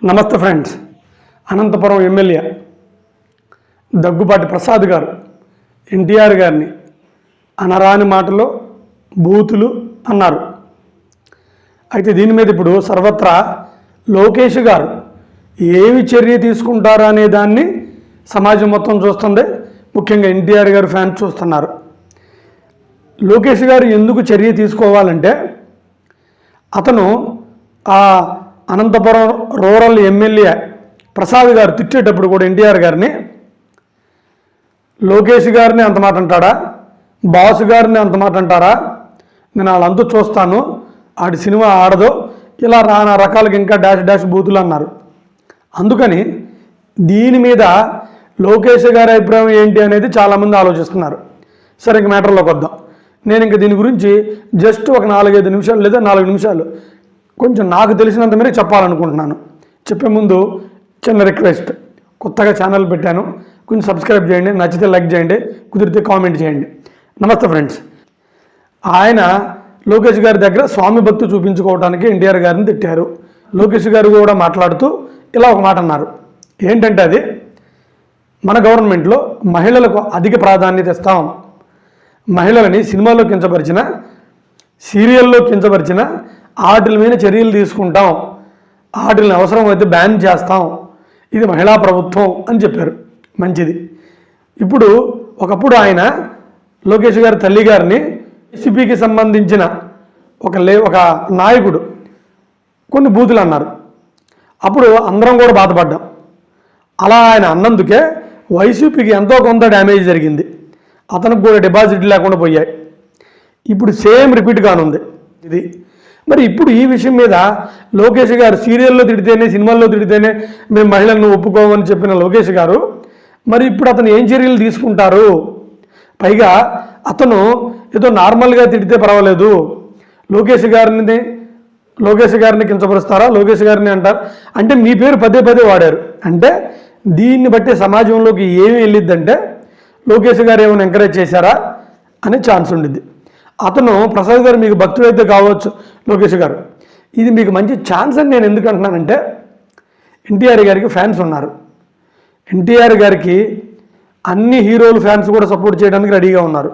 నమస్తే friends. Anantapuram MLA Daggubati Prasad గారు ఎన్టీఆర్ గారిని అనరాని మాటలో బూతులు అన్నారు. అయితే దీని మీద ఇప్పుడు సర్వత్రా లోకేష్ గారు ఏమి చర్య తీసుకుంటారు అనే దాన్ని సమాజం మొత్తం చూస్తుంది. ముఖ్యంగా ఎన్టీఆర్ గారు ఫ్యాన్స్ చూస్తున్నారు. లోకేష్ గారు ఎందుకు చర్య తీసుకోవాలంటే అతను ఆ అనంతపురం రూరల్ ఎమ్మెల్యే ప్రసాద్ గారు తిట్టేటప్పుడు కూడా ఎన్టీఆర్ గారిని లోకేష్ గారిని అంత మాట అంటాడా, బాసు గారిని అంత మాట అంటారా, నేను వాళ్ళంతా చూస్తాను, ఆడి సినిమా ఆడదో, ఇలా రానా రకాలుగా ఇంకా డాష్ డాష్ బూతులు అన్నారు. అందుకని దీని మీద లోకేష్ గారి అభిప్రాయం ఏంటి అనేది చాలామంది ఆలోచిస్తున్నారు. సరే, ఇంక మ్యాటర్లోకి వద్దాం. నేను ఇంక దీని గురించి జస్ట్ ఒక 4-5 నిమిషాలు లేదా 4 నిమిషాలు కొంచెం నాకు తెలిసినంత మేరకు చెప్పాలనుకుంటున్నాను. చెప్పే ముందు చిన్న రిక్వెస్ట్, కొత్తగా ఛానల్ పెట్టాను, కొంచెం సబ్స్క్రైబ్ చేయండి, నచ్చితే లైక్ చేయండి, కుదిరితే కామెంట్ చేయండి. నమస్తే ఫ్రెండ్స్. ఆయన లోకేష్ గారి దగ్గర స్వామి భక్తి చూపించుకోవడానికి ఎన్టీఆర్ గారిని తిట్టారు. లోకేష్ గారు కూడా మాట్లాడుతూ ఇలా ఒక మాట అన్నారు. ఏంటంటే అది, మన గవర్నమెంట్లో మహిళలకు అధిక ప్రాధాన్యత ఇస్తాం, మహిళలని సినిమాల్లో కించపరిచిన, సీరియల్లో కించపరిచిన వాటి మీద చర్యలు తీసుకుంటాం, వాటిని అవసరమైతే బ్యాన్ చేస్తాం, ఇది మహిళా ప్రభుత్వం అని చెప్పారు. మంచిది. ఇప్పుడు ఒకప్పుడు ఆయన లోకేష్ గారి తల్లి గారిని వైసీపీకి సంబంధించిన ఒక నాయకుడు కొన్ని బూతులు అన్నారు. అప్పుడు అందరం కూడా బాధపడ్డాం. అలా ఆయన అన్నందుకే వైసీపీకి ఎంతో కొంత డ్యామేజ్ జరిగింది, అతనికి కూడా డిపాజిట్ లేకుండా పోయాయి. ఇప్పుడు సేమ్ రిపీట్ కానుంది ఇది. మరి ఇప్పుడు ఈ విషయం మీద లోకేష్ గారు సీరియల్లో తిడితేనే, సినిమాల్లో తిడితేనే మేము మహిళలను ఒప్పుకోమని చెప్పిన లోకేష్ గారు మరి ఇప్పుడు అతను ఏం చర్యలు తీసుకుంటారు? పైగా అతను ఏదో నార్మల్గా తిడితే పర్వాలేదు, లోకేష్ గారిని కించపరుస్తారా, లోకేష్ గారిని అంటారు అంటే మీ పేరు పదే పదే వాడారు. అంటే దీన్ని బట్టి సమాజంలోకి ఏమి వెళ్ళిద్దంటే లోకేష్ గారు ఏమైనా ఎంకరేజ్ చేశారా అనే ఛాన్స్ ఉండిద్ది. అతను ప్రసాద్ గారు మీకు భక్తుడైతే కావచ్చు, లోకేష్ గారు ఇది మీకు మంచి ఛాన్స్ అని నేను ఎందుకు అంటున్నానంటే, ఎన్టీఆర్ గారికి ఫ్యాన్స్ ఉన్నారు. ఎన్టీఆర్ గారికి అన్ని హీరోలు ఫ్యాన్స్ కూడా సపోర్ట్ చేయడానికి రెడీగా ఉన్నారు.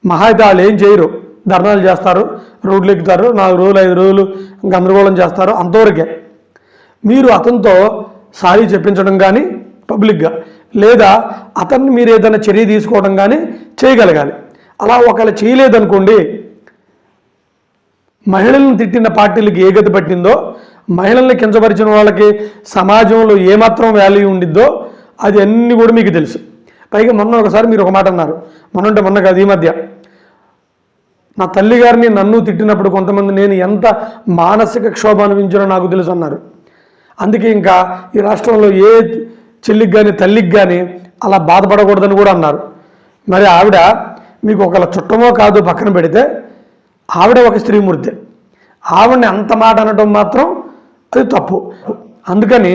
మహా అయితే వాళ్ళు ఏం చేయరు, ధర్నాలు చేస్తారు, రోడ్లు ఎక్కుతారు, 4 రోజులు 5 రోజులు గందరగోళం చేస్తారు, అంతవరకే. మీరు అతనితో సారీ చెప్పించడం కానీ పబ్లిక్గా, లేదా అతన్ని మీరు ఏదైనా చర్య తీసుకోవడం కానీ చేయగలగాలి. అలా ఒకవేళ చేయలేదనుకోండి, మహిళలను తిట్టిన పార్టీలకి ఏ గతి పట్టిందో, మహిళల్ని కించపరిచిన వాళ్ళకి సమాజంలో ఏమాత్రం వాల్యూ ఉండిద్దో అది అన్నీ కూడా మీకు తెలుసు. పైగా ఒకసారి మీరు ఒక మాట అన్నారు, మొన్న కాదు ఈ మధ్య, నా తల్లి గారిని నన్ను తిట్టినప్పుడు కొంతమంది నేను ఎంత మానసిక క్షోభ అనుభవించానో నాకు తెలుసు అన్నారు. అందుకే ఇంకా ఈ రాష్ట్రంలో ఏ చెల్లికి కానీ తల్లికి కానీ అలా బాధపడకూడదని కూడా అన్నారు. మరి ఆవిడ మీకు ఒకళ్ళ చుట్టమో కాదు పక్కన పెడితే ఆవిడ ఒక స్త్రీమూర్తి, ఆవిడని అంత మాట అనడం మాత్రం అది తప్పు. అందుకని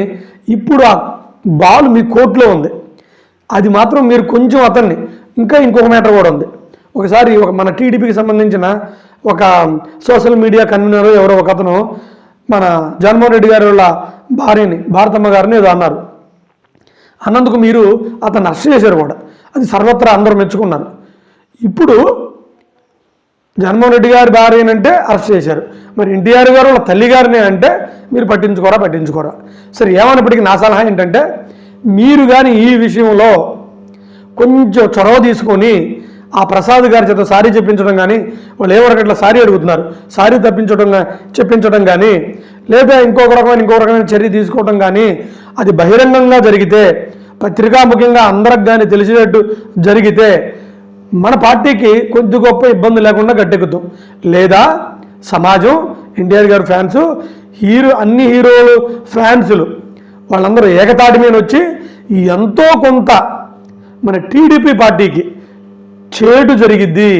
ఇప్పుడు ఆ బాల్ మీ కోర్టులో ఉంది, అది మాత్రం మీరు కొంచెం అతన్ని ఇంకొక మ్యాటర్ కూడా ఉంది. ఒకసారి మన టీడీపీకి సంబంధించిన ఒక సోషల్ మీడియా కన్వీనర్ ఎవరో ఒక అతను మన జగన్మోహన్ రెడ్డి గారి వాళ్ళ భార్యని, భారతమ్మ గారిని ఏదో అన్నారు. అన్నందుకు మీరు అతన్ని అరెస్ట్ చేశారు కూడా, అది సర్వత్రా అందరూ మెచ్చుకున్నారు. ఇప్పుడు జగన్మోహన్ రెడ్డి గారి భార్యనంటే అరెస్ట్ చేశారు, మరి ఎన్టీఆర్ గారు వాళ్ళ తల్లి గారిని అంటే మీరు పట్టించుకోరా? సరే, ఏమన్నప్పటికీ నా సలహా ఏంటంటే, మీరు కానీ ఈ విషయంలో కొంచెం చొరవ తీసుకొని ఆ ప్రసాద్ గారి చేత సారీ చెప్పించడం కానీ, వాళ్ళు ఎవరికట్లా సారీ అడుగుతున్నారు, సారీ చెప్పించడం కానీ, లేదా ఇంకొక రకమైన చర్య తీసుకోవడం కానీ, అది బహిరంగంగా జరిగితే, పత్రికాముఖంగా అందరికి కానీ తెలిసినట్టు జరిగితే మన పార్టీకి కొద్ది గొప్ప ఇబ్బంది లేకుండా గట్టెక్కుతాం. లేదా సమాజం, ఎన్టీఆర్ గారు ఫ్యాన్స్, అన్ని హీరోలు ఫ్యాన్సులు వాళ్ళందరూ ఏకతాటి మీద వచ్చి ఎంతో కొంత మన టీడీపీ పార్టీకి చేటు జరిగిద్ది,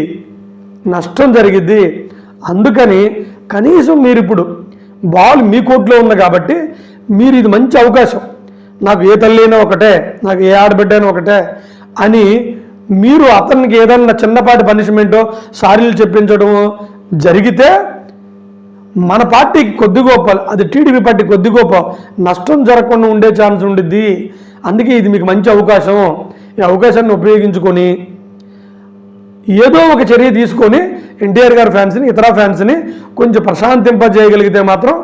నష్టం జరిగిద్ది. అందుకని కనీసం మీరు ఇప్పుడు బాల్ మీ కోర్టులో ఉంది కాబట్టి మీరు ఇది మంచి అవకాశం, నాకు ఏ తల్లి అయినా ఒకటే, నాకు ఏ ఆడబిడ్డ అయినా ఒకటే అని మీరు అతనికి ఏదన్నా చిన్నపాటి పనిష్మెంటో సారీలు చెప్పించడమో జరిగితే మన పార్టీకి కొద్ది గొప్ప, అది టీడీపీ పార్టీ కొద్ది గొప్ప నష్టం జరగకుండా ఉండే ఛాన్స్ ఉండిద్ది. అందుకే ఇది మీకు మంచి అవకాశం. ఈ అవకాశాన్ని ఉపయోగించుకొని ఏదో ఒక చర్య తీసుకొని ఎన్టీఆర్ గారి ఫ్యాన్స్ని, ఇతర ఫ్యాన్స్ని కొంచెం ప్రశాంతింపజేయగలిగితే మాత్రం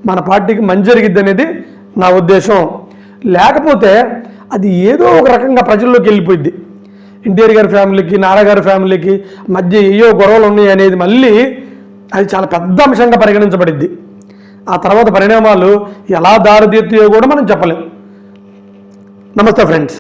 మన పార్టీకి మంచి జరిగిద్ది అనేది నా ఉద్దేశం. లేకపోతే అది ఏదో ఒక రకంగా ప్రజల్లోకి వెళ్ళిపోయింది. ఎన్టీఆర్ గారి ఫ్యామిలీకి, నారా గారి ఫ్యామిలీకి మధ్య ఏయో గొడవలు ఉన్నాయి అనేది మళ్ళీ అది చాలా పెద్ద అంశంగా పరిగణించబడిద్ది. ఆ తర్వాత పరిణామాలు ఎలా దారితీస్తాయో కూడా మనం చెప్పలేం. నమస్తే ఫ్రెండ్స్.